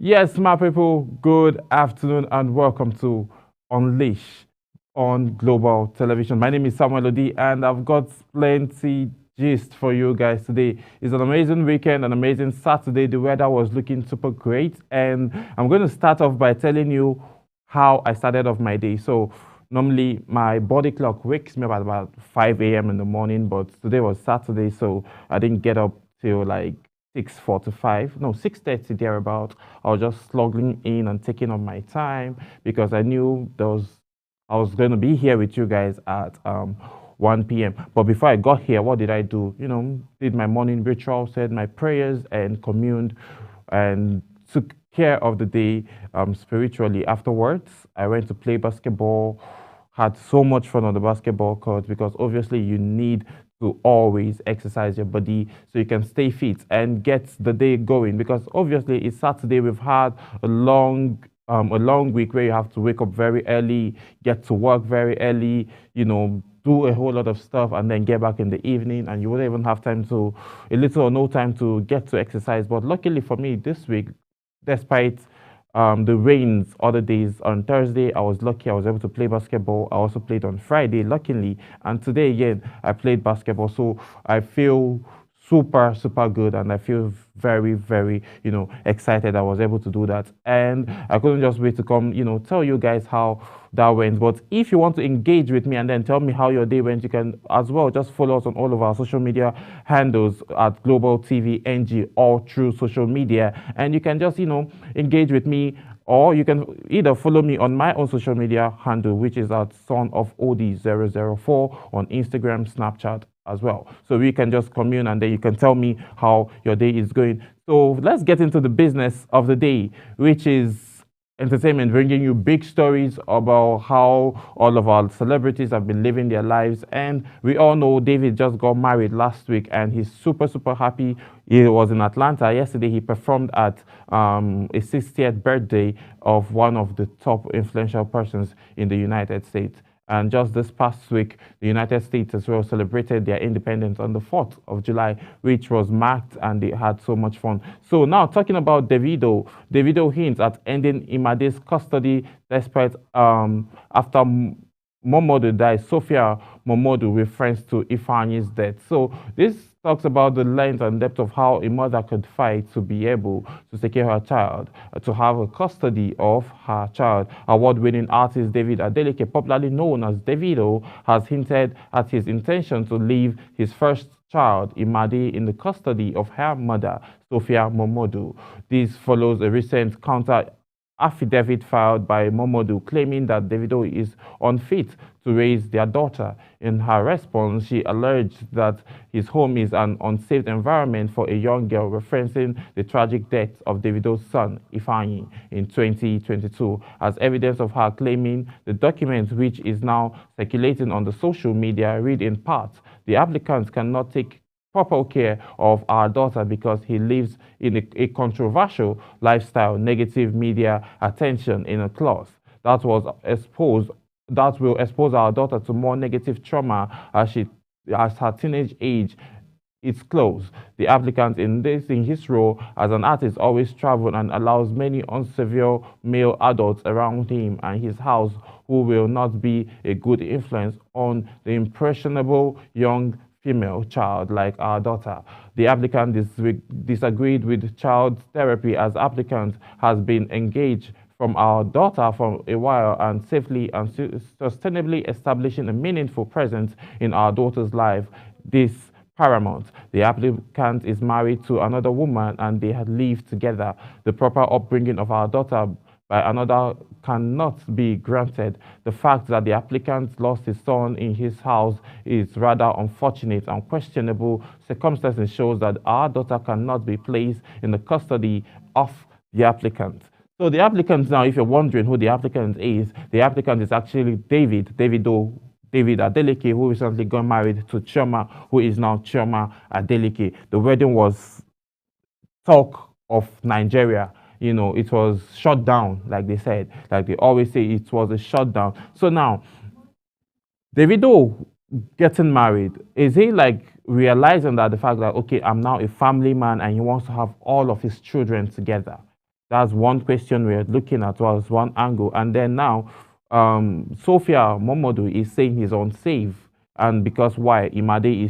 Yes, my people, good afternoon and welcome to Unleash on Global Television. My name is Samuel Odi and I've got plenty gist for you guys today. It's an amazing weekend, an amazing Saturday. The weather was looking super great and I'm going to start off by telling you how I started off my day. So normally my body clock wakes me up at about 5 a.m. in the morning, but today was Saturday, so I didn't get up till like 6:45, no, 6:30 thereabout. I was just slugging in and taking up my time because I knew I was going to be here with you guys at 1 p.m. But before I got here, what did I do? Did my morning ritual, said my prayers, and communed and took care of the day spiritually. Afterwards, I went to play basketball, had so much fun on the basketball court because obviously you need to always exercise your body so you can stay fit and get the day going because obviously it's Saturday. We've had a long week where you have to wake up very early, get to work very early, do a whole lot of stuff and then get back in the evening and you wouldn't even have a little or no time to get to exercise. But luckily for me this week, despite the rains other days, on Thursday I was lucky I was able to play basketball. I also played on Friday, luckily, and today again I played basketball. So I feel super good and I feel very excited I was able to do that. And I couldn't just wait to come, tell you guys how that went. But if you want to engage with me and then tell me how your day went, you can as well just follow us on all of our social media handles at Global TV NG, all through social media. And you can just, engage with me, or you can either follow me on my own social media handle, which is at son of od004 on Instagram, Snapchat as well. So we can just commune and then you can tell me how your day is going. So let's get into the business of the day, which is entertainment, bringing you big stories about how all of our celebrities have been living their lives. And we all know David just got married last week and he's super happy. He was in Atlanta yesterday. He performed at a 60th birthday of one of the top influential persons in the United States. And just this past week, the United States as well celebrated their independence on the 4th of July, which was marked and they had so much fun. So now talking about Davido, Davido hints at ending Imade's custody despite after Momodu died. Sophia Momodu refers to Ifeanyi's death. So this talks about the length and depth of how a mother could fight to be able to secure her child, to have a custody of her child. Award-winning artist David Adeleke, popularly known as Davido, has hinted at his intention to leave his first child, Imade, in the custody of her mother, Sophia Momodu. This follows a recent counter affidavit filed by Momodu claiming that Davido is unfit to raise their daughter. In her response, she alleged that his home is an unsafe environment for a young girl, referencing the tragic death of Davido's son, Ifeanyi, in 2022, as evidence of her claiming the document, which is now circulating on the social media, read in part, "The applicant cannot take proper care of our daughter because he lives in a controversial lifestyle, negative media attention," in a clause that will expose our daughter to more negative trauma as her teenage age. It's close. The applicant in his role as an artist always travels and allows many unsavvy male adults around him and his house who will not be a good influence on the impressionable young female child like our daughter. The applicant disagreed with child therapy as applicant has been engaged from our daughter for a while and safely and sustainably establishing a meaningful presence in our daughter's life. This paramount. The applicant is married to another woman and they had lived together. The proper upbringing of our daughter by another cannot be granted. The fact that the applicant lost his son in his house is rather unfortunate and questionable circumstances shows that our daughter cannot be placed in the custody of the applicant. So the applicant now, if you're wondering who the applicant is actually David Adeleke, who recently got married to Chioma, who is now Chioma Adeleke. The wedding was talk of Nigeria. It was shut down, like they said. Like they always say, it was a shutdown. So now, Davido getting married, is he like realizing that the fact that, okay, I'm now a family man and he wants to have all of his children together? That's one question we're looking at, was one angle. And then now, Sophia Momodu is saying he's unsafe. And because why? Imade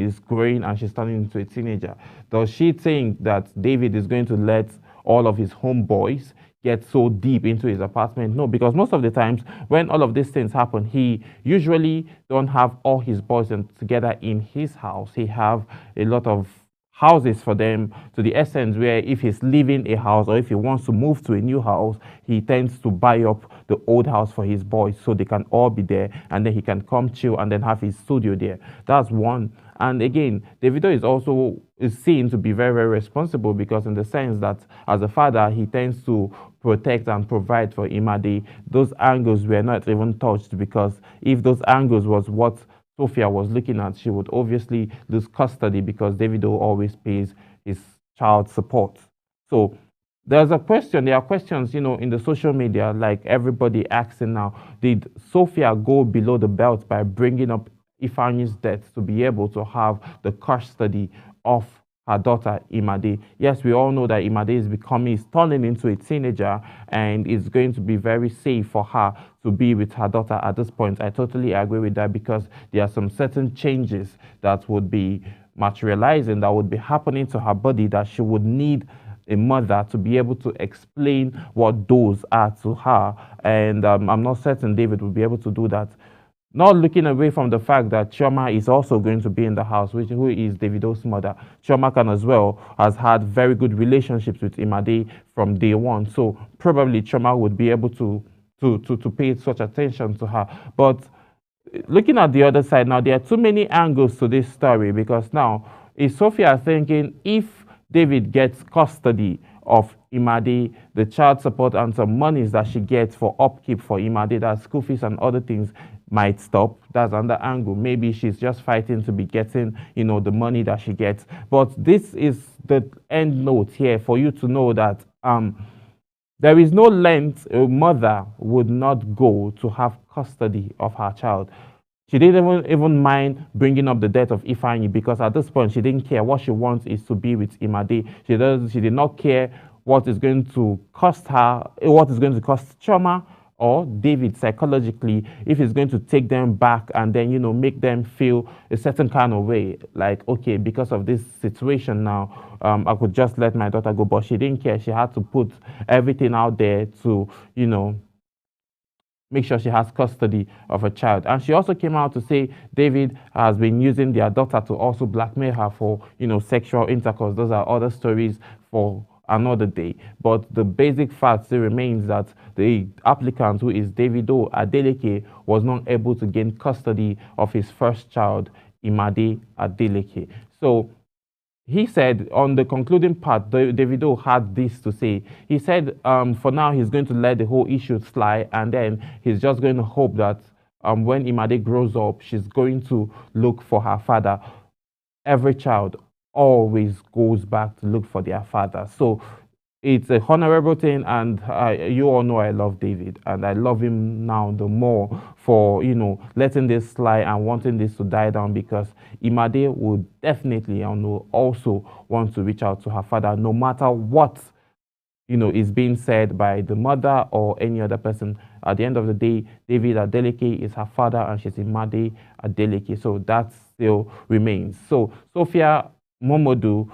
is growing, and she's turning into a teenager. Does she think that David is going to let all of his homeboys get so deep into his apartment? No, because most of the times when all of these things happen, he usually don't have all his boys together in his house. He have a lot of houses for them, to the essence where if he's leaving a house or if he wants to move to a new house, he tends to buy up the old house for his boys so they can all be there, and then he can come chill and then have his studio there. That's one. And again, Davido is seen to be very, very responsible, because in the sense that as a father, he tends to protect and provide for Imade. Those angles were not even touched, because if those angles was what Sophia was looking at, she would obviously lose custody, because Davido always pays his child support. So there are questions, in the social media, like everybody asking now, did Sophia go below the belt by bringing up Ifeanyi's death to be able to have the custody of her daughter Imade? Yes, we all know that Imade is turning into a teenager, and it's going to be very safe for her to be with her daughter at this point. I totally agree with that, because there are some certain changes that would be materializing, that would be happening to her body, that she would need a mother to be able to explain what those are to her. And I'm not certain David will be able to do that. Not looking away from the fact that Chioma is also going to be in the house, who is Davido's mother. Chioma can as well has had very good relationships with Imade from day one. So probably Chioma would be able to pay such attention to her. But looking at the other side now, there are too many angles to this story, because now is Sophia thinking if David gets custody of Imade, the child support and some monies that she gets for upkeep for Imade, that school fees and other things, might stop. That's another angle. Maybe she's just fighting to be getting, the money that she gets. But this is the end note here for you to know that there is no length a mother would not go to have custody of her child. She didn't even mind bringing up the death of Ifeanyi, because at this point she didn't care. What she wants is to be with Imade. She did not care what is going to cost her, what is going to cost Chioma or David psychologically, if it's going to take them back and then make them feel a certain kind of way, like, okay, because of this situation now, I could just let my daughter go. But she didn't care. She had to put everything out there to make sure she has custody of a child. And she also came out to say David has been using their daughter to also blackmail her for sexual intercourse. Those are other stories for another day. But the basic fact still remains that the applicant, who is Davido Adeleke, was not able to gain custody of his first child, Imade Adeleke. So he said on the concluding part, Davido had this to say. He said, for now, he's going to let the whole issue slide, and then he's just going to hope that when Imade grows up, she's going to look for her father. Every child always goes back to look for their father. So it's a honorable thing, and you all know I love David, and I love him now the more for letting this slide and wanting this to die down, because Imade would definitely also want to reach out to her father, no matter what is being said by the mother or any other person. At the end of the day, David Adeleke is her father, and she's Imade Adeleke, so that still remains. So Sophia Momodu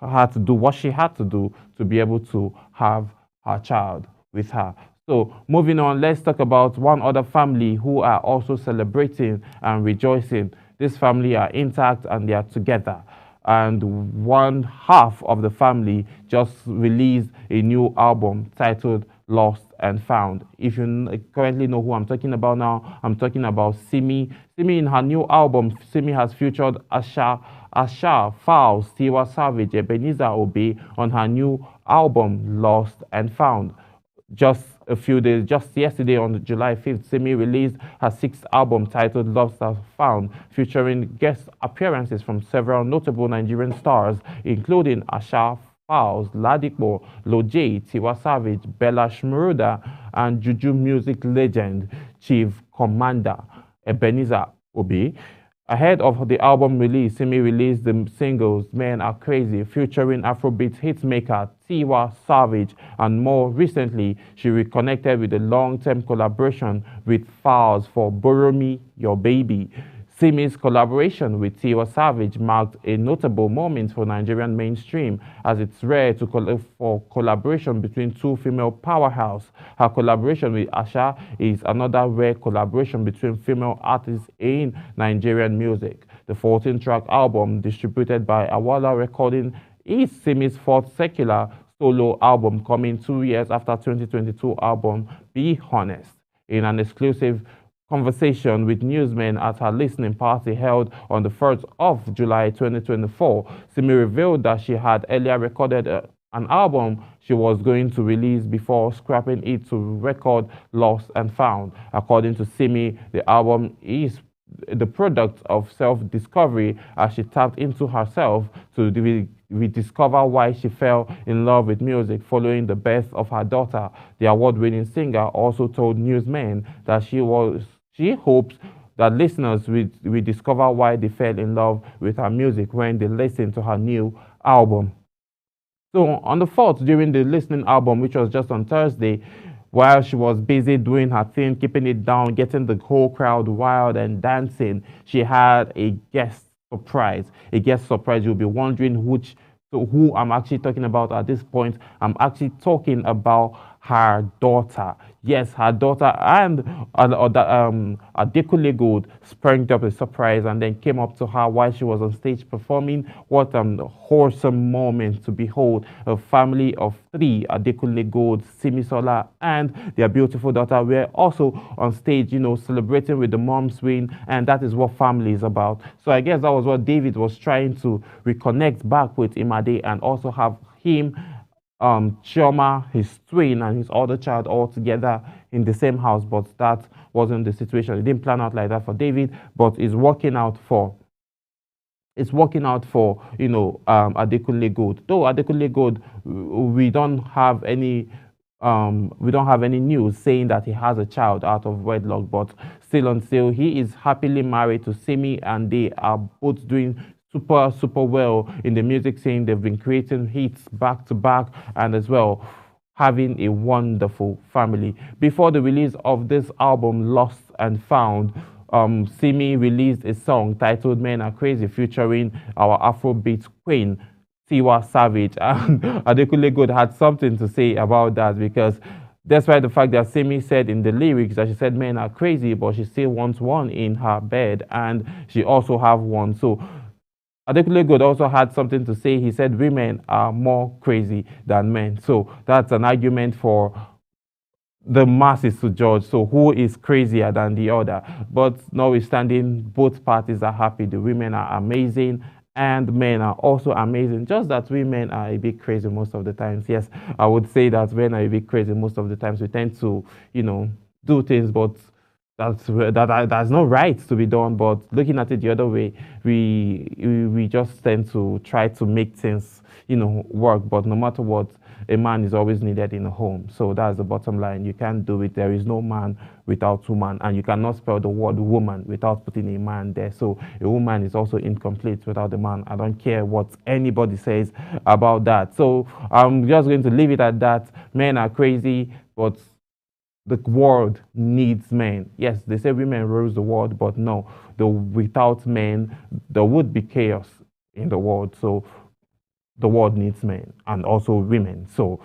had to do what she had to do to be able to have her child with her. So moving on, let's talk about one other family who are also celebrating and rejoicing. This family are intact and they are together. And one half of the family just released a new album titled Lost and Found. If you currently know who I'm talking about now, I'm talking about Simi. Simi, in her new album, Simi has featured Asha, Falz, Tiwa Savage, Ebenezer Obey on her new album Lost and Found. Just yesterday on July 5th, Simi released her sixth album titled Lost and Found, featuring guest appearances from several notable Nigerian stars, including Asha, Falz, Ladipo, Lojay, Tiwa Savage, Bella Shmurda, and Juju music legend Chief Commander Ebenezer Obey. Ahead of the album release, Simi released the singles Men Are Crazy, featuring Afrobeat hitmaker Tiwa Savage, and more recently, she reconnected with a long-term collaboration with Falz for Borrow Me Your Baby. Simi's collaboration with Tiwa Savage marked a notable moment for Nigerian mainstream, as it's rare for collaboration between two female powerhouses. Her collaboration with Asha is another rare collaboration between female artists in Nigerian music. The 14-track album, distributed by Awala Recording, is Simi's fourth secular solo album, coming 2 years after 2022 album Be Honest. In an exclusive conversation with newsmen at her listening party held on the 1st of July 2024, Simi revealed that she had earlier recorded an album she was going to release before scrapping it to record Lost and Found. According to Simi, the album is the product of self-discovery, as she tapped into herself to rediscover why she fell in love with music following the birth of her daughter. The award-winning singer also told newsmen that she hopes that listeners will rediscover why they fell in love with her music when they listen to her new album. So on the 4th, during the listening album, which was just on Thursday, while she was busy doing her thing, keeping it down, getting the whole crowd wild and dancing, she had a guest surprise. A guest surprise. You'll be wondering who I'm actually talking about at this point. I'm actually talking about her daughter. Yes, her daughter and Adekunle Gold sprang up a surprise and then came up to her while she was on stage performing. What a wholesome moment to behold. A family of three, Adekunle Gold, Simisola, and their beautiful daughter, were also on stage, celebrating with the mom's win, and that is what family is about. So I guess that was what David was trying to reconnect back with Imade, and also have him, Chioma, his twin, and his other child all together in the same house, but that wasn't the situation. It didn't plan out like that for David, but it's working out for Adekunle Gold. Though Adekunle Gold, we don't have any news saying that he has a child out of wedlock, but still, until he is happily married to Simi, and they are both doing super well in the music scene. They've been creating hits back to back, and as well having a wonderful family. Before the release of this album, Lost and Found, Simi released a song titled Men Are Crazy, featuring our Afrobeat queen Tiwa Savage, and Adekunle Gold had something to say about that, because despite the fact that Simi said in the lyrics that she said men are crazy, but she still wants one in her bed, and she also have one. So Adekunle Gold also had something to say. He said women are more crazy than men. So that's an argument for the masses to judge. So who is crazier than the other? But notwithstanding, both parties are happy. The women are amazing and men are also amazing. Just that women are a bit crazy most of the times. Yes, I would say that men are a bit crazy most of the times. We tend to, do things, but that's no right to be done. But looking at it the other way, we just tend to try to make things work. But no matter what, a man is always needed in a home. So that's the bottom line. You can't do it. There is no man without woman, and you cannot spell the word woman without putting a man there. So a woman is also incomplete without the man. I don't care what anybody says about that. So I'm just going to leave it at that. Men are crazy, but the world needs men. Yes, they say women rule the world, but no, without men, there would be chaos in the world. So the world needs men and also women. So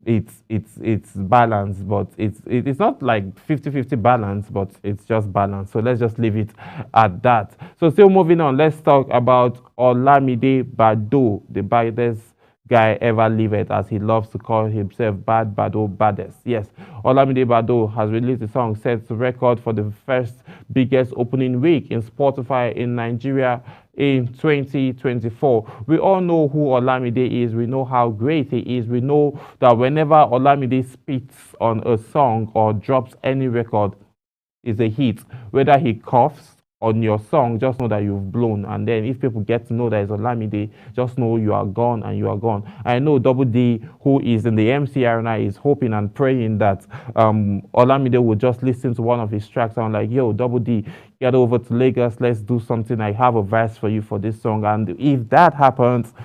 it's balanced, but it's not like 50-50 balance, but it's just balance. So let's just leave it at that. So still moving on, let's talk about Olamide Bado, the baddest guy ever lived, as he loves to call himself, Bad Bado Baddest. Yes, Olamide Bado has released a song set to record for the first biggest opening week in Spotify in Nigeria in 2024. We all know who Olamide is. We know how great he is. We know that whenever Olamide speaks on a song or drops any record, it's a hit. Whether he coughs on your song, just know that you've blown. And then if people get to know that it's Olamide, just know you are gone and you are gone. I know Double D, who is in the MC arena, is hoping and praying that Olamide will just listen to one of his tracks and like, yo, Double D, get over to Lagos, let's do something. I have a verse for you for this song. And if that happens,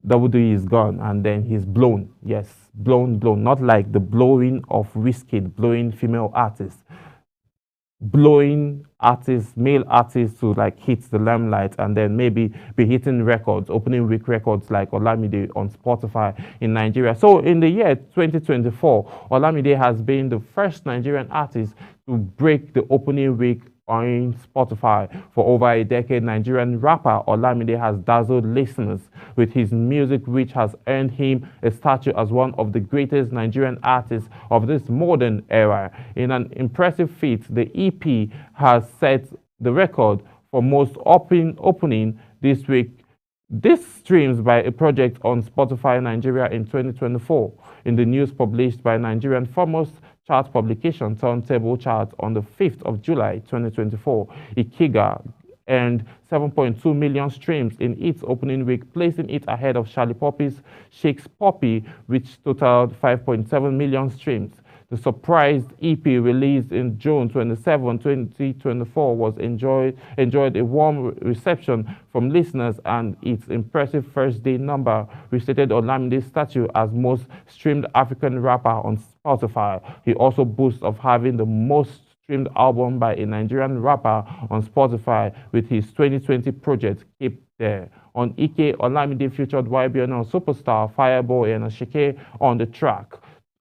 Double D is gone, and then he's blown. Yes, blown, blown. Not like the blowing of Wizkid, blowing female artists, blowing artists, male artists to like hit the limelight and then maybe be hitting records, opening week records like Olamide on Spotify in Nigeria. So in the year 2024, Olamide has been the first Nigerian artist to break the opening week on Spotify. For over a decade, Nigerian rapper Olamide has dazzled listeners with his music, which has earned him a stature as one of the greatest Nigerian artists of this modern era. In an impressive feat, the EP has set the record for most opening this week. This streams by a project on Spotify Nigeria in 2024. In the news published by Nigerian foremost chart publication Turntable Chart on the 5th of July 2024, Ikiga earned 7.2 million streams in its opening week, placing it ahead of Charlie Puppy's Shakes Poppy, which totaled 5.7 million streams. The surprise EP released in June 27, 2024 was enjoyed a warm reception from listeners, and its impressive first day number restated Olamide's stature as most streamed African rapper on Spotify. He also boasts of having the most streamed album by a Nigerian rapper on Spotify with his 2020 project Keep There. On Ike, Olamide featured YBNL superstar Fireboy and Ashake on the track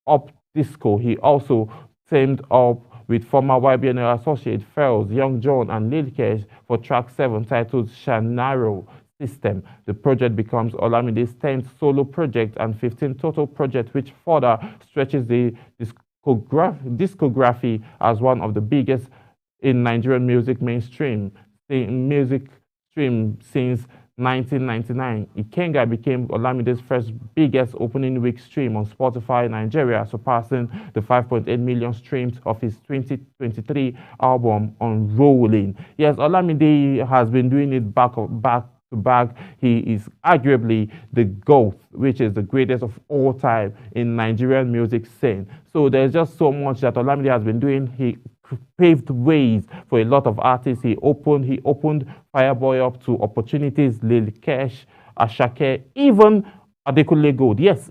Up Disco. He also teamed up with former YBNL associate Fells, Young John, and Lil Kesh for track 7 titled Shanaro System. The project becomes Olamide's 10th solo project and 15th total project, which further stretches the discography as one of the biggest in Nigerian music stream since 1999. Ikenga became Olamide's first biggest opening week stream on Spotify Nigeria, surpassing the 5.8 million streams of his 2023 album Unrolling. Yes, Olamide has been doing it back to back. He is arguably the GOAT, which is the greatest of all time in Nigerian music scene. So there's just so much that Olamide has been doing. He paved ways for a lot of artists. He opened Fireboy up to opportunities, Lil Kesh, Ashake, even Adekunle Gold. Yes,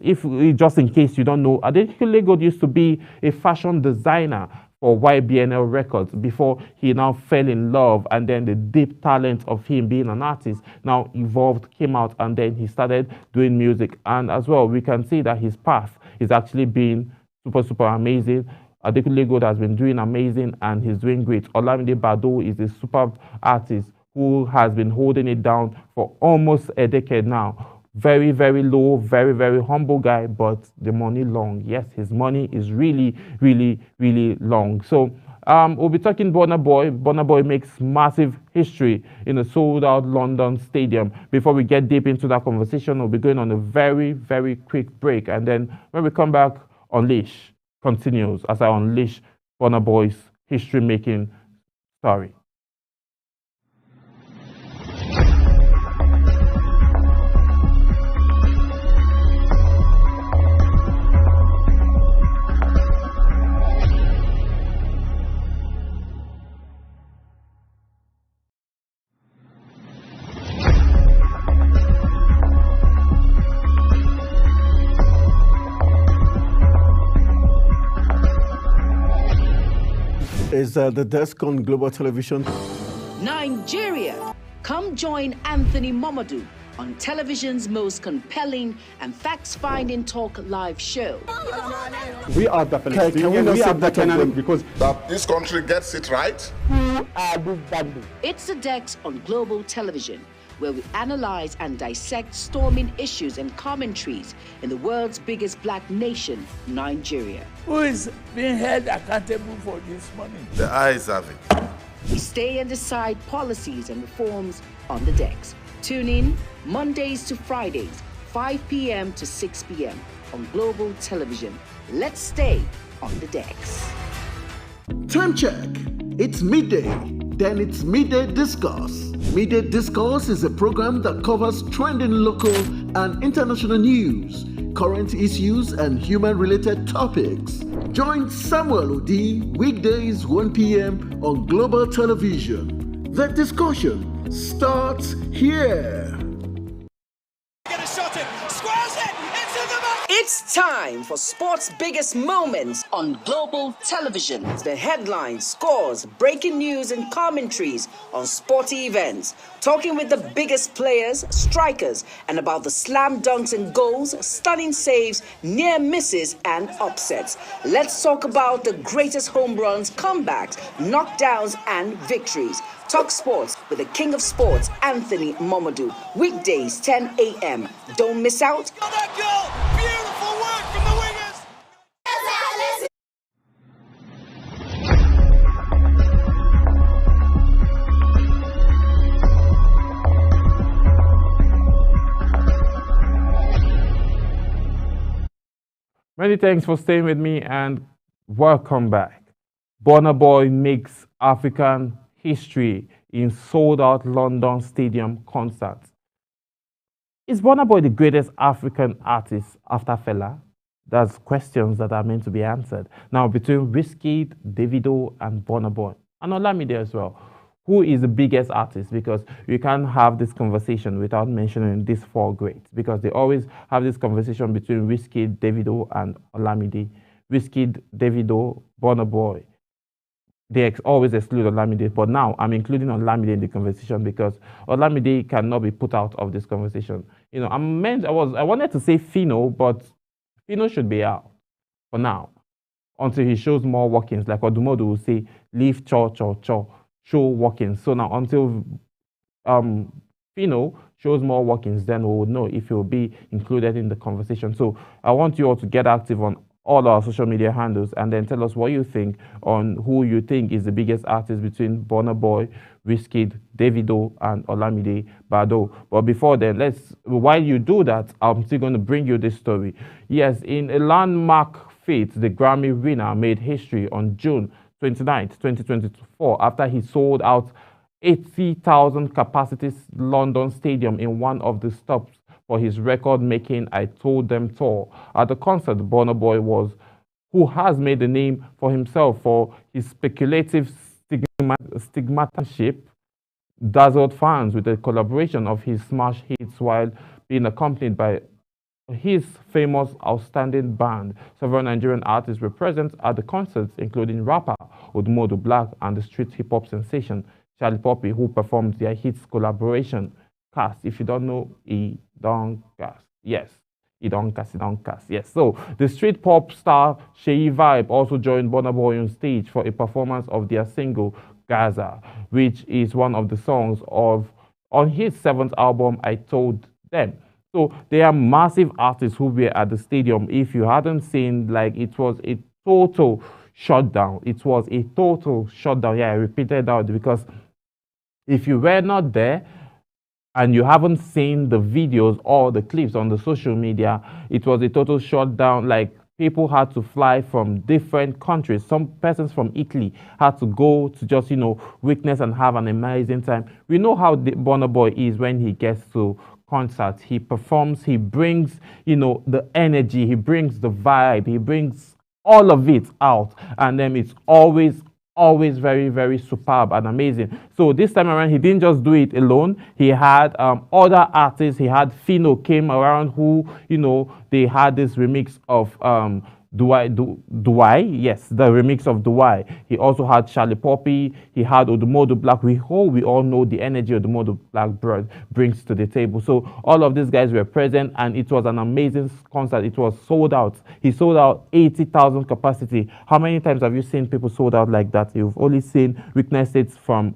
just in case you don't know, Adekunle Gold used to be a fashion designer for YBNL Records before he now fell in love, and then the deep talent of him being an artist now evolved, came out, and then he started doing music. And as well, we can see that his path is actually being super amazing. Adekunle Gold has been doing amazing and he's doing great. Olamide Badoo is a superb artist who has been holding it down for almost a decade now. Very low, very humble guy, but the money long. Yes, his money is really long. So we'll be talking Burna Boy. Burna Boy makes massive history in a sold-out London stadium. Before we get deep into that conversation, we'll be going on a very quick break, and then when we come back, Unleash continues as I unleash Burna Boy's history-making story. Is the desk on Global Television. Nigeria. Come join Anthony Momodu on television's most compelling and facts-finding talk live show. We are definitely. Can we not say that again? Because this country gets it right. Who are these bandits? It's the Dex on Global Television, where we analyze and dissect storming issues and commentaries in the world's biggest black nation, Nigeria. Who is being held accountable for this money? The eyes have it. We stay and decide policies and reforms on the Dex. Tune in Mondays to Fridays, 5 p.m. to 6 p.m. on Global Television. Let's stay on the Dex. Time check. It's midday. Then it's Midday Discourse. Midday Discourse is a program that covers trending local and international news, current issues, and human-related topics. Join Samuel Odi weekdays 1 p.m. on Global Television. The discussion starts here. Get a shot in. It's time for sports' biggest moments on global television. The headlines, scores, breaking news, and commentaries on sporty events. Talking with the biggest players, strikers, and about the slam dunks and goals, stunning saves, near misses, and upsets. Let's talk about the greatest home runs, comebacks, knockdowns, and victories. Talk sports with the king of sports, Anthony Momodu. Weekdays, 10 a.m. Don't miss out. Beautiful work from the wingers. Many thanks for staying with me and welcome back. Burna Boy makes African history in sold-out London Stadium concert. Is Burna Boy the greatest African artist after Fela? That's questions that are meant to be answered. Now, between Wizkid, Davido, and Burna Boy, and Olamide as well, who is the biggest artist? Because you can't have this conversation without mentioning these four greats, because they always have this conversation between Wizkid, Davido, and Olamide. Wizkid, Davido, Burna Boy. They always exclude Olamide, but now I'm including Olamide in the conversation because Olamide cannot be put out of this conversation. You know, I wanted to say Phyno, but Phyno should be out for now until he shows more workings. Like Odumodu will say, leave cho, show workings. So now until Phyno shows more workings, then we will know if he will be included in the conversation. So I want you all to get active on all our social media handles and then tell us what you think on who you think is the biggest artist between Burna Boy, Wizkid, Davido, and Olamide Baddo. But before then, while you do that, I'm still going to bring you this story. Yes, in a landmark feat, the Grammy winner made history on June 29, 2024, after he sold out 80,000 capacity London Stadium in one of the stops for his record-making I Told Them tour. At the concert, Burna Boy who has made a name for himself for his speculative stigmatship, dazzled fans with the collaboration of his smash hits while being accompanied by his famous outstanding band. Several Nigerian artists were present at the concerts, including rapper Odumodu Black and the street hip-hop sensation Charlie Poppy, who performed their hits collaboration Cast. If you don't know, he don't cast. Yes, he don't cast. Yes. So the street pop star Sheyi Vibe also joined Burna Boy on stage for a performance of their single Gaza, which is one of the songs on his 7th album I Told Them. So they are massive artists who were at the stadium. If you hadn't seen, like, it was a total shutdown. It was a total shutdown. Yeah, I repeated that because if you were not there and you haven't seen the videos or the clips on the social media, it was a total shutdown. Like, people had to fly from different countries. Some persons from Italy had to go to just, witness and have an amazing time. We know how the Burna Boy is when he gets to concerts. He performs, he brings, the energy, he brings the vibe, he brings all of it out. And then it's always very, very superb and amazing. So this time around, he didn't just do it alone. He had other artists. He had Phyno came around who, they had this remix of Duai. Yes, the remix of Duai. He also had Charlie Poppy. He had Odumodu Black. We all know the energy Odumodu Black brings to the table. So all of these guys were present, and it was an amazing concert. It was sold out. He sold out 80,000 capacity. How many times have you seen people sold out like that? You've only witnessed it from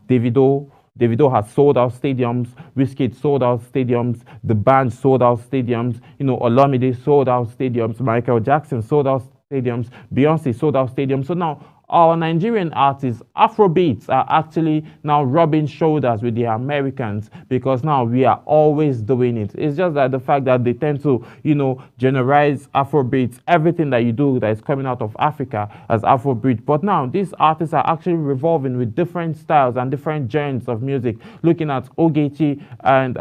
Davido. Davido has sold out stadiums, Wizkid sold out stadiums, the band sold out stadiums, Olamide sold out stadiums, Michael Jackson sold out stadiums, Beyonce sold out stadiums. So now our Nigerian artists, Afrobeats, are actually now rubbing shoulders with the Americans because now we are always doing it. It's just that the fact that they tend to, generalize Afrobeats, everything that you do that is coming out of Africa as Afrobeat. But now these artists are actually revolving with different styles and different genres of music, looking at Ogechi and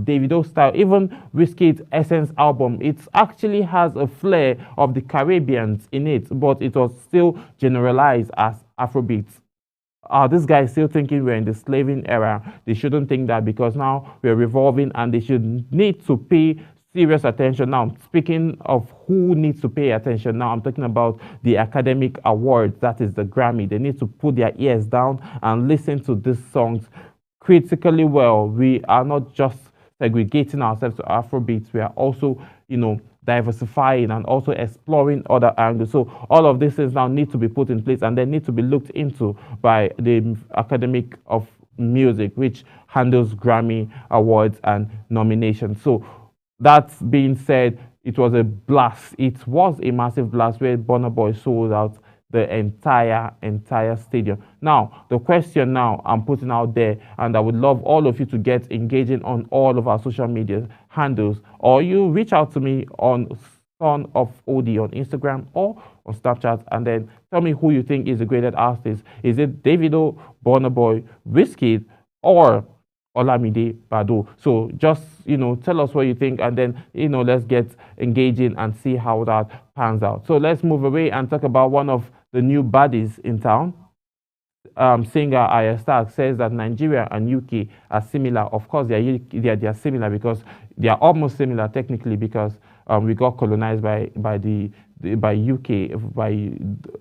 Davido style. Even Wizkid's Essence album, it actually has a flair of the Caribbeans in it, but it was still generalized as Afrobeats. This guy is still thinking we're in the slaving era. They shouldn't think that because now we're revolving and they should need to pay serious attention. Now, speaking of who needs to pay attention, now I'm talking about the academic awards, that is the Grammy. They need to put their ears down and listen to these songs critically well. We are not just segregating ourselves to Afrobeats, we are also, diversifying and also exploring other angles. So all of these things now need to be put in place and they need to be looked into by the Academic of Music, which handles Grammy awards and nominations. So that being said, it was a blast. It was a massive blast where Burna Boy sold out the entire stadium. Now, the question now I'm putting out there, and I would love all of you to get engaging on all of our social media handles, or you reach out to me on Son of OD on Instagram or on Snapchat, and then tell me who you think is the greatest artist. Is it Davido, Burna Boy, Wizkid, or Olamide Bado? So just tell us what you think, and then let's get engaging and see how that pans out. So let's move away and talk about one of the new baddies in town. Singer Arya Stark says that Nigeria and UK are similar. Of course, they are similar because they are almost similar technically, because we got colonized by UK,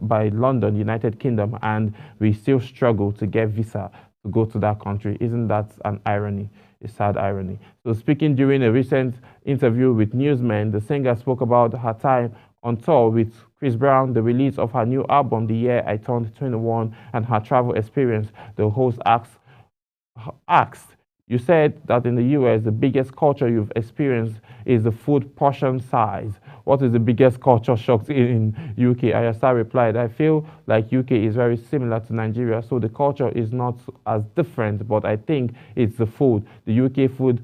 by London, United Kingdom, and we still struggle to get visa to go to that country. Isn't that an irony? A sad irony. So speaking during a recent interview with Newsmen, the singer spoke about her time on tour with Chris Brown, the release of her new album, The Year I Turned 21, and her travel experience. The host asked, you said that in the US, the biggest culture you've experienced is the food portion size. What is the biggest culture shock in UK? Arya Stark replied, I feel like UK is very similar to Nigeria, so the culture is not as different, but I think it's the food. The UK food,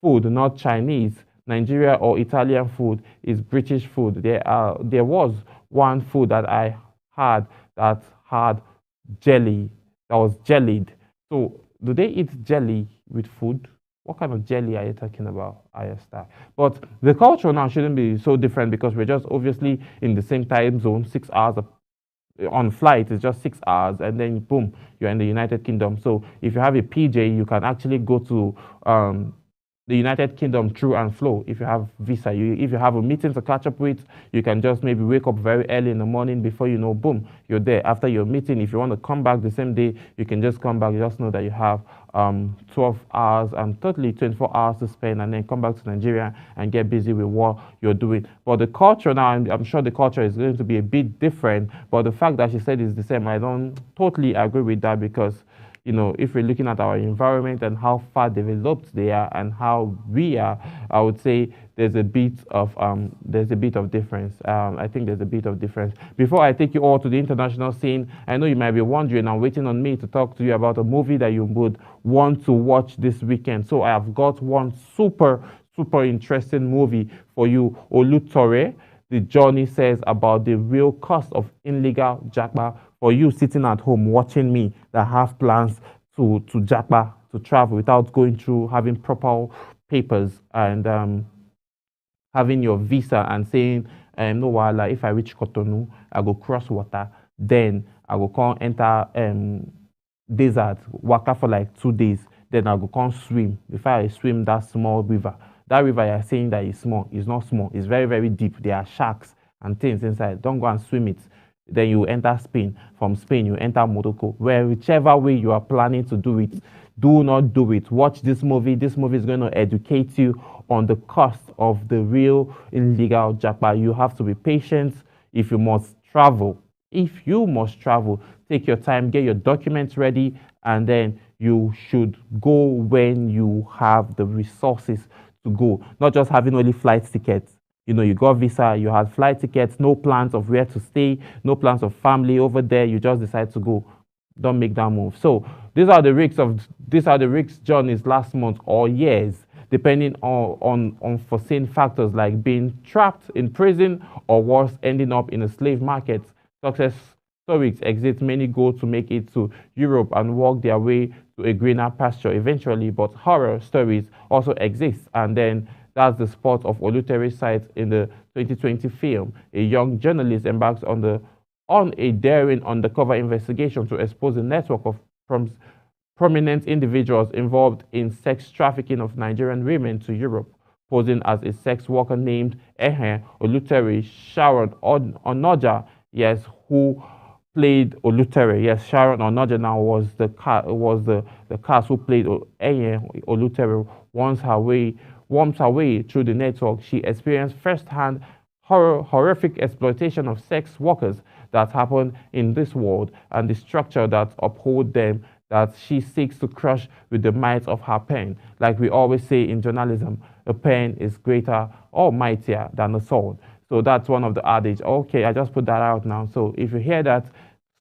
not Chinese, Nigeria or Italian food is British food. There was one food that I had that had jelly, that was jellied. So do they eat jelly with food? What kind of jelly are you talking about, Arya Stark? But the culture now shouldn't be so different because we're just obviously in the same time zone. 6 hours on flight is just 6 hours, and then boom, you're in the United Kingdom. So if you have a PJ, you can actually go to the United Kingdom through and flow. If you have visa, if you have a meeting to catch up with, you can just maybe wake up very early in the morning, before you know, boom, you're there. After your meeting, if you want to come back the same day, you can just come back. You just know that you have 12 hours and totally 24 hours to spend, and then come back to Nigeria and get busy with what you're doing. But the culture now, I'm sure the culture is going to be a bit different, but the fact that she said it's the same, I don't totally agree with that, because if we're looking at our environment and how far developed they are and how we are, I would say there's a bit of difference. I think there's a bit of difference. Before I take you all to the international scene, I know you might be wondering, I'm waiting on me to talk to you about a movie that you would want to watch this weekend. So I have got one super interesting movie for you, Olutore. The journey says about the real cost of illegal japa. For you sitting at home watching me that have plans to japa, to travel without going through having proper papers and having your visa and saying, no, wala, if I reach Cotonou, I go cross water, then I go come enter desert, waka for like 2 days, then I go come swim. Before I swim that small river, that river you're saying that is small, is not small, it's very, very deep. There are sharks and things inside. Don't go and swim it. Then you enter Spain. From Spain, you enter Morocco. Whichever way you are planning to do it, do not do it. Watch this movie. This movie is going to educate you on the cost of the real illegal japa. You have to be patient if you must travel. If you must travel, take your time, get your documents ready, and then you should go when you have the resources to go. Not just having only flight tickets. You got visa, you had flight tickets, no plans of where to stay, no plans of family over there. You just decide to go. Don't make that move. So these are the risks journeys last month or years, depending on unforeseen factors like being trapped in prison or worse, ending up in a slave market. Success stories exist. Many go to make it to Europe and walk their way to a greener pasture eventually, but horror stories also exist. And then that's the spot of Olutore's site in the 2020 film. A young journalist embarks on a daring undercover investigation to expose a network of prominent individuals involved in sex trafficking of Nigerian women to Europe. posing as a sex worker named Ehen Olutere Sharon Onoja, yes, who played Olutere. Yes, Sharon Onoja now was the cast who played Ehen Olutere. Once her way through the network, she experienced firsthand horrific exploitation of sex workers that happen in this world and the structure that uphold them, that she seeks to crush with the might of her pen. Like we always say in journalism, a pen is greater or mightier than a sword. So that's one of the adage. Okay, I just put that out now. So if you hear that,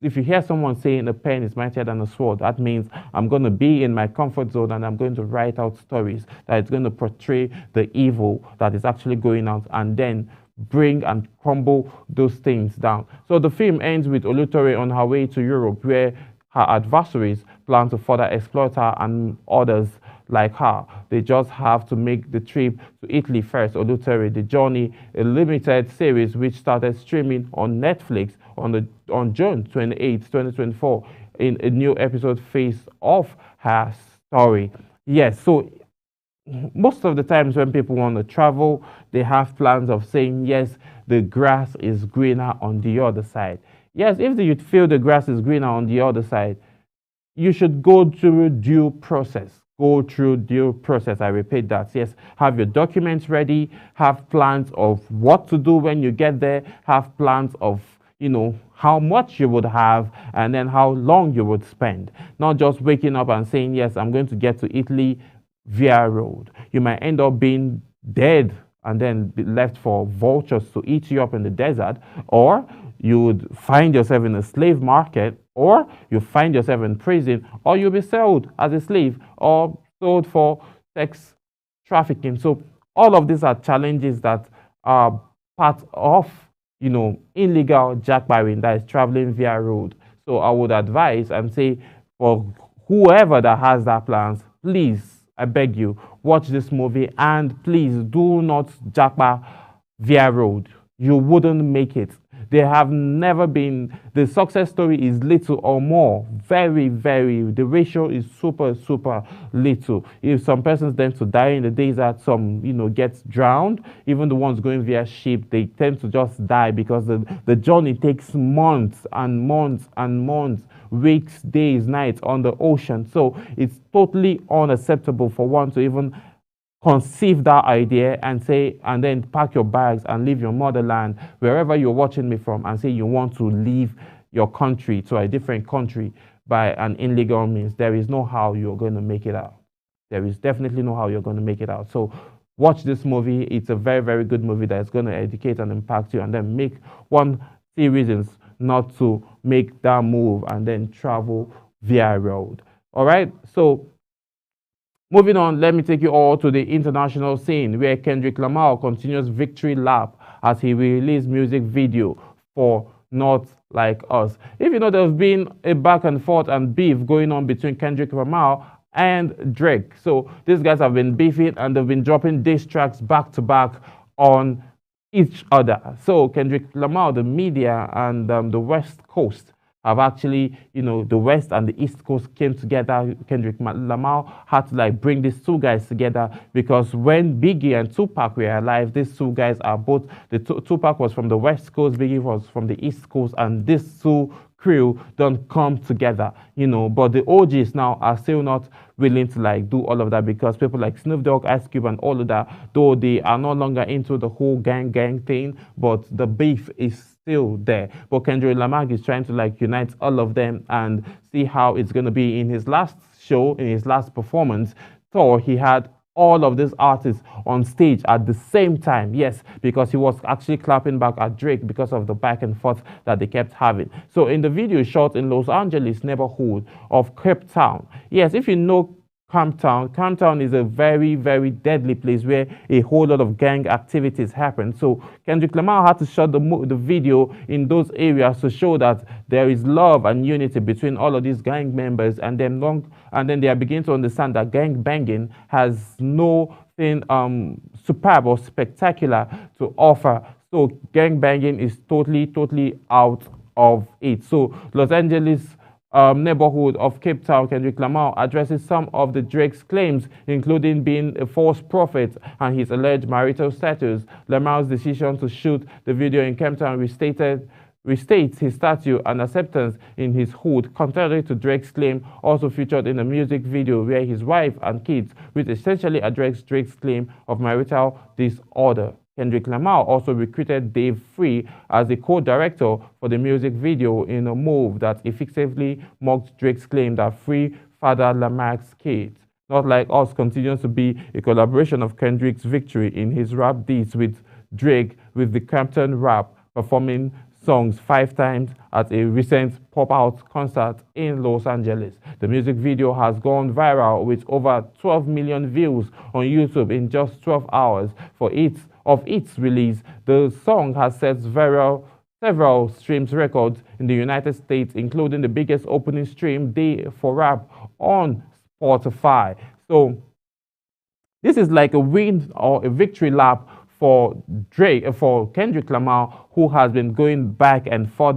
if you hear someone saying a pen is mightier than a sword, that means I'm going to be in my comfort zone and I'm going to write out stories that is going to portray the evil that is actually going on and then bring and crumble those things down. So the film ends with Olutere on her way to Europe, where her adversaries plan to further exploit her and others like her. They just have to make the trip to Italy first. Olutere, The Journey, a limited series which started streaming on Netflix on June 28, 2024, in a new episode face of her story. Yes, so most of the times when people want to travel, they have plans of saying, yes, the grass is greener on the other side. Yes, if you feel the grass is greener on the other side, you should go through due process. Go through due process. I repeat that. Yes, have your documents ready, have plans of what to do when you get there, have plans of, how much you would have and then how long you would spend. Not just waking up and saying, yes, I'm going to get to Italy via road. You might end up being dead and then be left for vultures to eat you up in the desert, or you would find yourself in a slave market, or you find yourself in prison, or you'll be sold as a slave or sold for sex trafficking. So all of these are challenges that are part of, illegal jackbarring that is traveling via road. So I would advise and say for whoever that has that plans, please, I beg you, watch this movie and please do not jackbar via road. You wouldn't make it. There have never been, the success story is little or more, very, the ratio is super little. If some persons tend to die in the desert, some, gets drowned, even the ones going via ship, they tend to just die because the journey takes months and months and months, weeks, days, nights on the ocean. So it's totally unacceptable for one to even conceive that idea and say, and then pack your bags and leave your motherland, wherever you're watching me from, and say you want to leave your country to a different country by an illegal means. There is no how you're going to make it out. There is definitely no how you're going to make it out. So watch this movie. It's a very good movie that is going to educate and impact you, and then make one see reasons not to make that move and then travel via road. All right, so moving on, let me take you all to the international scene where Kendrick Lamar continues victory lap as he released music video for Not Like Us. If you know, there's been a back and forth and beef going on between Kendrick Lamar and Drake. So these guys have been beefing and they've been dropping diss tracks back to back on each other. So Kendrick Lamar, the media, and the West Coast have actually, the West and the East Coast came together. Kendrick Lamar had to bring these two guys together because when Biggie and Tupac were alive, these two guys are both, Tupac was from the West Coast, Biggie was from the East Coast, and these two crew don't come together, but the OGs now are still not willing to do all of that because people like Snoop Dogg, Ice Cube, and all of that, though they are no longer into the whole gang thing, but the beef is still there. But Kendrick Lamar is trying to unite all of them and see how it's going to be. In his last show, in his last performance tour, he had all of these artists on stage at the same time. Yes, because he was actually clapping back at Drake because of the back and forth that they kept having. So in the video shot in Los Angeles neighborhood of Camptown, yes, if you know Camptown is a very deadly place where a whole lot of gang activities happen. So Kendrick Lamar had to shot the video in those areas to show that there is love and unity between all of these gang members, and then they are beginning to understand that gang banging has nothing superb or spectacular to offer. So gang banging is totally out of it. So Los Angeles neighborhood of Cape Town, Kendrick Lamar addresses some of the Drake's claims, including being a false prophet and his alleged marital status. Lamar's decision to shoot the video in Cape Town restates his stature and acceptance in his hood, contrary to Drake's claim, also featured in a music video where his wife and kids, which essentially addressed Drake's claim of marital disorder. Kendrick Lamar also recruited Dave Free as the co-director for the music video in a move that effectively mocked Drake's claim that Free fathered Lamar's kids. Not Like Us continues to be a collaboration of Kendrick's victory in his rap diss with Drake, with the Compton Rap performing songs 5 times at a recent pop-out concert in Los Angeles. The music video has gone viral with over 12 million views on YouTube in just 12 hours of its release. The song has set several streams records in the United States, including the biggest opening stream day for rap on Spotify. So this is like a win or a victory lap for Kendrick Lamar, who has been going back and forth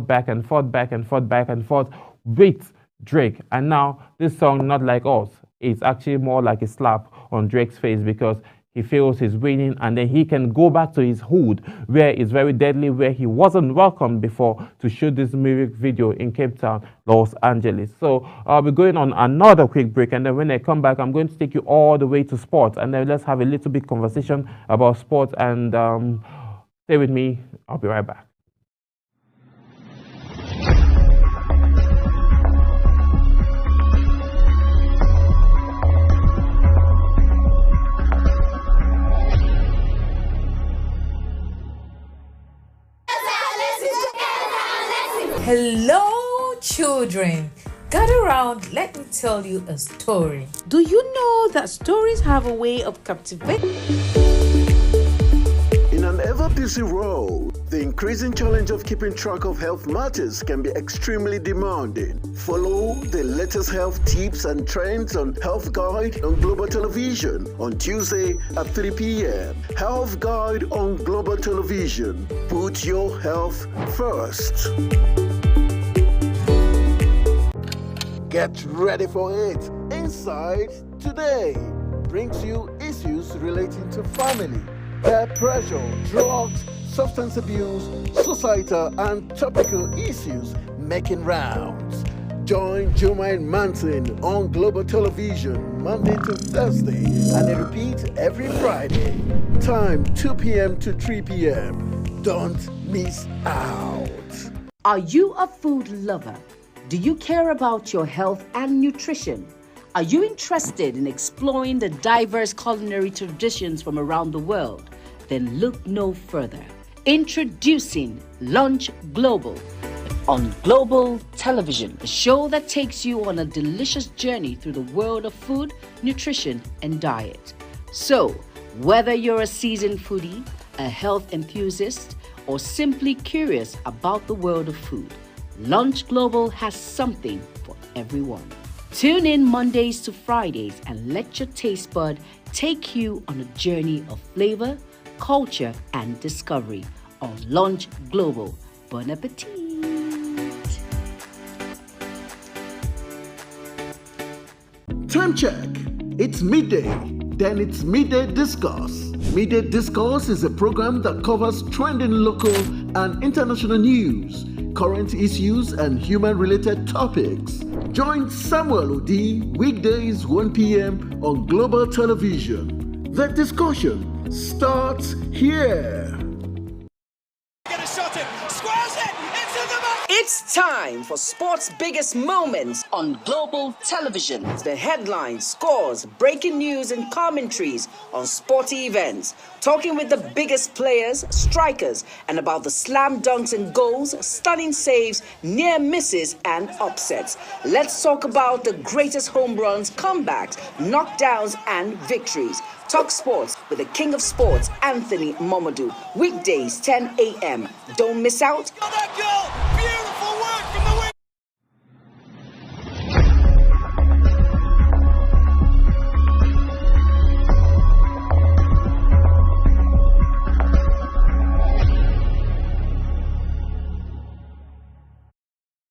with Drake. And now this song, Not Like Us, is actually more like a slap on Drake's face, because he feels he's winning, and then he can go back to his hood where it's very deadly, where he wasn't welcomed before, to shoot this music video in Cape Town, Los Angeles. So I'll be going on another quick break, and then when I come back, I'm going to take you all the way to sports, and then let's have a little bit conversation about sports, and stay with me. I'll be right back. Hello, children. Gather round, let me tell you a story. Do you know that stories have a way of captivating? In an ever-busy world, the increasing challenge of keeping track of health matters can be extremely demanding. Follow the latest health tips and trends on Health Guide on Global Television on Tuesday at 3 p.m. Health Guide on Global Television. Put your health first. Get ready for it. Inside Today brings you issues relating to family, peer pressure, drugs, substance abuse, societal and topical issues making rounds. Join Jumaine Manson on Global Television Monday to Thursday, and it repeats every Friday. Time 2 p.m. to 3 p.m. Don't miss out. Are you a food lover? Do you care about your health and nutrition? Are you interested in exploring the diverse culinary traditions from around the world? Then look no further. Introducing Lunch Global on Global Television, a show that takes you on a delicious journey through the world of food, nutrition, and diet. So, whether you're a seasoned foodie, a health enthusiast, or simply curious about the world of food, Lunch Global has something for everyone. Tune in Mondays to Fridays and let your taste bud take you on a journey of flavor, culture, and discovery on Lunch Global. Bon appetit! Time check. It's midday. Then it's Midday Discourse. Midday Discourse is a program that covers trending local and international news, current issues, and human-related topics. Join Samuel Odi weekdays 1 p.m. on Global Television. The discussion starts here. Get a shot in, squares it, into the back. It's time for sports' biggest moments on Global Television. The headlines, scores, breaking news, and commentaries on sporty events. Talking with the biggest players, strikers, and about the slam dunks and goals, stunning saves, near misses, and upsets. Let's talk about the greatest home runs, comebacks, knockdowns, and victories. Talk sports with the king of sports, Anthony Momadou. Weekdays, 10 a.m. Don't miss out. Oh, that goal! Beautiful work from the wing.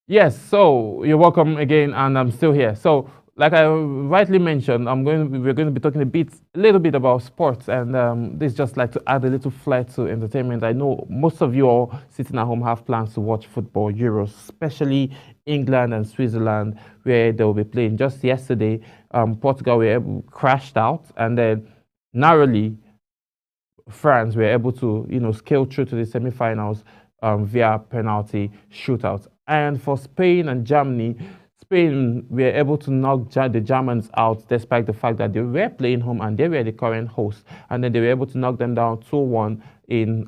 Yes, so you're welcome again, and I'm still here. So, like I rightly mentioned, we're going to be talking a little bit about sports, and this is just like to add a little flair to entertainment. I know most of you all sitting at home have plans to watch football, Euros, especially England and Switzerland, where they will be playing. Just yesterday, Portugal crashed out, and then narrowly France were able to, scale through to the semi-finals via penalty shootouts. And for Spain and Germany, Spain were able to knock the Germans out despite the fact that they were playing home and they were the current hosts. And then they were able to knock them down 2-1 in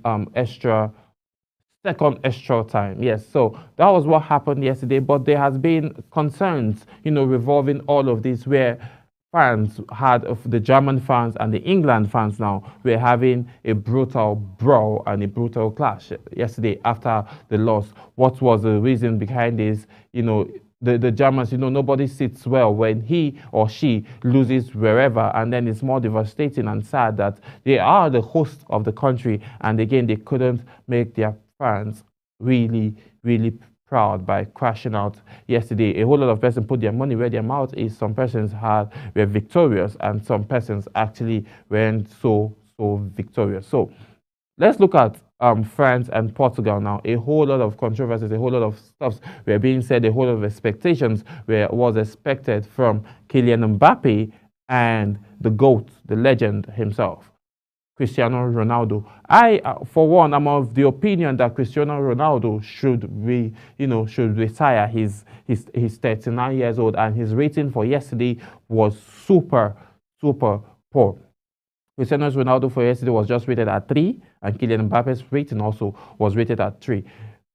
second extra time. Yes, so that was what happened yesterday. But there has been concerns, revolving all of this where fans had of the German fans and the England fans now were having a brutal brawl and a brutal clash yesterday after the loss. What was the reason behind this? The Germans, nobody sits well when he or she loses wherever, and then it's more devastating and sad that they are the host of the country, and again, they couldn't make their fans really, really proud by crashing out yesterday. A whole lot of persons put their money where their mouth is. Some persons were victorious, and some persons actually weren't so victorious. So let's look at France and Portugal now. A whole lot of controversies, a whole lot of stuff were being said, a whole lot of expectations was expected from Kylian Mbappe and the GOAT, the legend himself, Cristiano Ronaldo. For one, I'm of the opinion that Cristiano Ronaldo should retire. He's 39 years old, and his rating for yesterday was super poor. Cristiano Ronaldo for yesterday was just rated at 3, and Kylian Mbappe's rating also was rated at 3.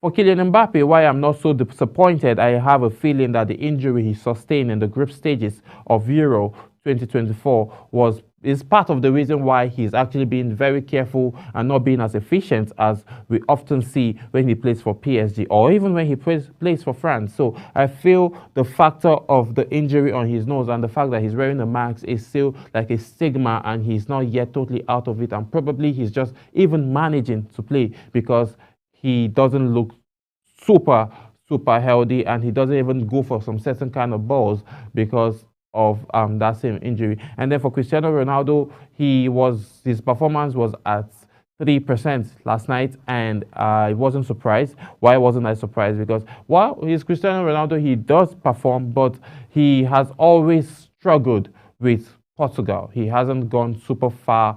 For Kylian Mbappe, why I'm not so disappointed, I have a feeling that the injury he sustained in the group stages of Euro 2024 is part of the reason why he's actually being very careful and not being as efficient as we often see when he plays for PSG or even when he plays for France. So I feel the factor of the injury on his nose and the fact that he's wearing the mask is still like a stigma, and he's not yet totally out of it, and probably he's just even managing to play because he doesn't look super healthy, and he doesn't even go for some certain kind of balls because of that same injury. And then for Cristiano Ronaldo, his performance was at 3% last night, and I wasn't surprised. Why wasn't I surprised? Because while he's Cristiano Ronaldo, he does perform, but he has always struggled with Portugal. He hasn't gone super far.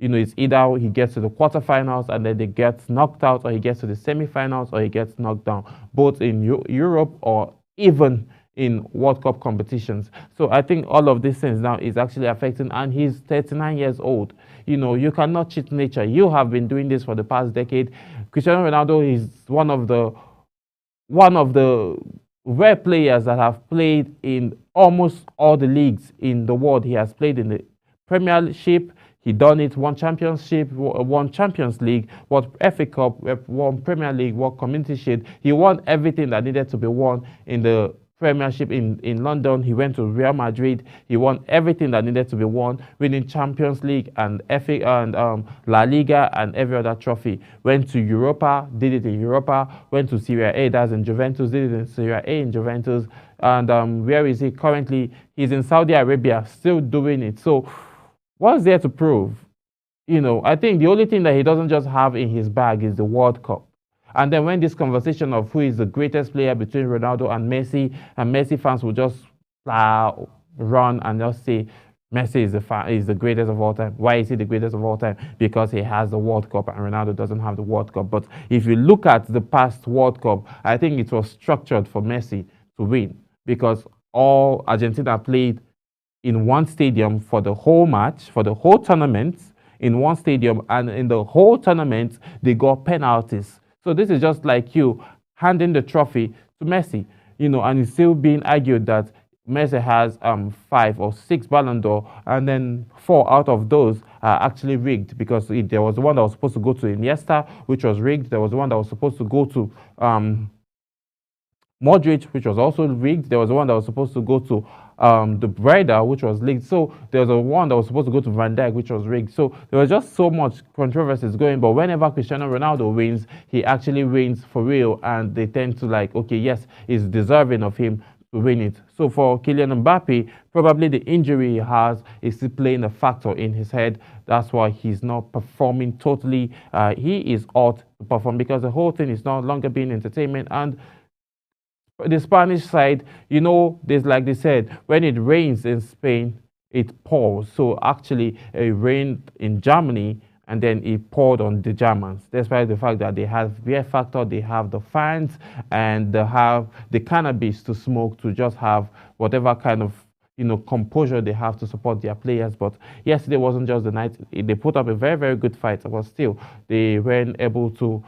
It's either he gets to the quarterfinals and then they get knocked out, or he gets to the semifinals, or he gets knocked down, both in Europe or even in World Cup competitions. So I think all of these things now is actually affecting, and he's 39 years old. You cannot cheat nature. You have been doing this for the past decade. Cristiano Ronaldo is one of the rare players that have played in almost all the leagues in the world. He has played in the Premiership. He done it, won Championship, won Champions League, won FA Cup, won Premier League, won Community Shield. He won everything that needed to be won in the Premiership in London. He went to Real Madrid. He won everything that needed to be won, winning Champions League and FA and La Liga and every other trophy. Went to Europa, did it in Europa. Went to Serie A, that's in Juventus, did it in Serie A in Juventus. And where is he currently? He's in Saudi Arabia, still doing it. So what's there to prove? I think the only thing that he doesn't just have in his bag is the World Cup. And then when this conversation of who is the greatest player between Ronaldo and Messi fans will just run and just say Messi is the greatest of all time. Why is he the greatest of all time? Because he has the World Cup and Ronaldo doesn't have the World Cup. But if you look at the past World Cup, I think it was structured for Messi to win, because all Argentina played in one stadium for the whole match, for the whole tournament, in one stadium, and in the whole tournament, they got penalties. So this is just like you handing the trophy to Messi, and it's still being argued that Messi has 5 or 6 Ballon d'Or, and then 4 out of those are actually rigged, because there was the one that was supposed to go to Iniesta, which was rigged. There was the one that was supposed to go to Modric, which was also rigged. There was one that was supposed to go to the rider, which was leaked. So there was a one that was supposed to go to Van Dijk, which was rigged. So there was just so much controversies going. But whenever Cristiano Ronaldo wins, he actually wins for real, and they tend to like, okay, yes, it's deserving of him to win it. So for Kylian Mbappe, probably the injury he has is still playing a factor in his head. That's why he's not performing totally. He is ought to perform because the whole thing is no longer being entertainment. And the Spanish side, you know, there's like they said, when it rains in Spain, it pours. So actually, it rained in Germany and then it poured on the Germans. Despite the fact that they have fear factor, they have the fans, and they have the cannabis to smoke to just have whatever kind of composure they have to support their players. But yesterday wasn't just the night. They put up a very, very good fight, but still they weren't able to,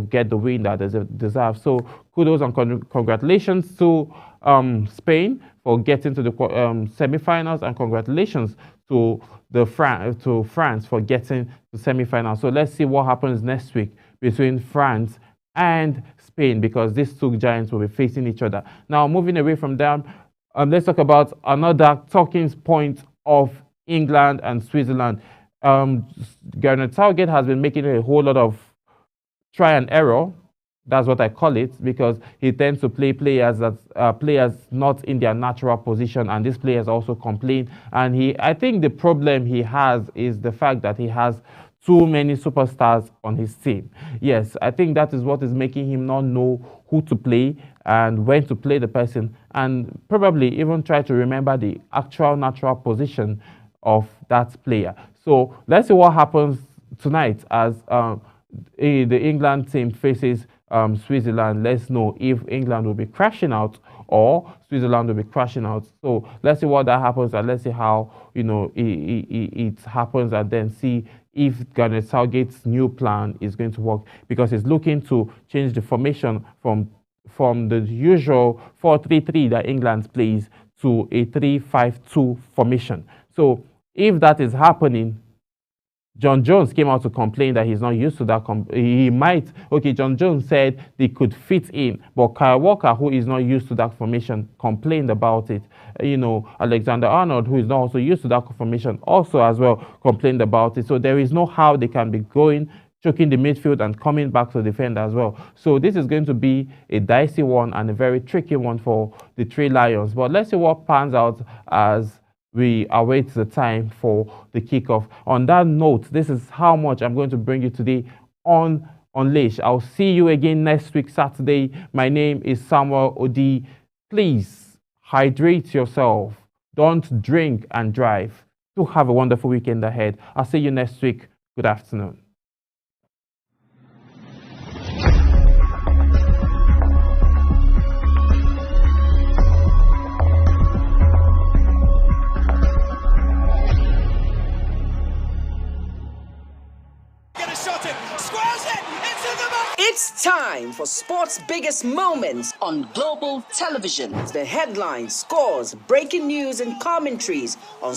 get the win that they deserve. So kudos and congratulations to Spain for getting to the semi-finals, and congratulations to France for getting to semi-finals. So let's see what happens next week between France and Spain, because these two giants will be facing each other. Now, moving away from them, let's talk about another talking point of England and Switzerland. Gareth Southgate has been making a whole lot of try and error. That's what I call it, because he tends to play players that players not in their natural position, and these players also complain. And I think the problem he has is the fact that he has too many superstars on his team. Yes, I think that is what is making him not know who to play and when to play the person, and probably even try to remember the actual natural position of that player. So let's see what happens tonight as the England team faces Switzerland. Let's know if England will be crashing out or Switzerland will be crashing out. So let's see what that happens, and let's see how it happens, and then see if Gareth Southgate's new plan is going to work, because he's looking to change the formation from the usual 4-3-3 that England plays to a 3-5-2 formation. So if that is happening, John Jones came out to complain that he's not used to that. John Jones said they could fit in, but Kyle Walker, who is not used to that formation, complained about it. Alexander-Arnold, who is not also used to that formation, also as well complained about it. So there is no how they can be going, choking the midfield and coming back to defend as well. So this is going to be a dicey one and a very tricky one for the Three Lions. But let's see what pans out as we await the time for the kickoff. On that note, this is how much I'm going to bring you today on Unleash. I'll see you again next week, Saturday. My name is Samuel Odi. Please hydrate yourself. Don't drink and drive. Do have a wonderful weekend ahead. I'll see you next week. Good afternoon. It's time for sports' biggest moments on global television. The headlines, scores, breaking news, and commentaries on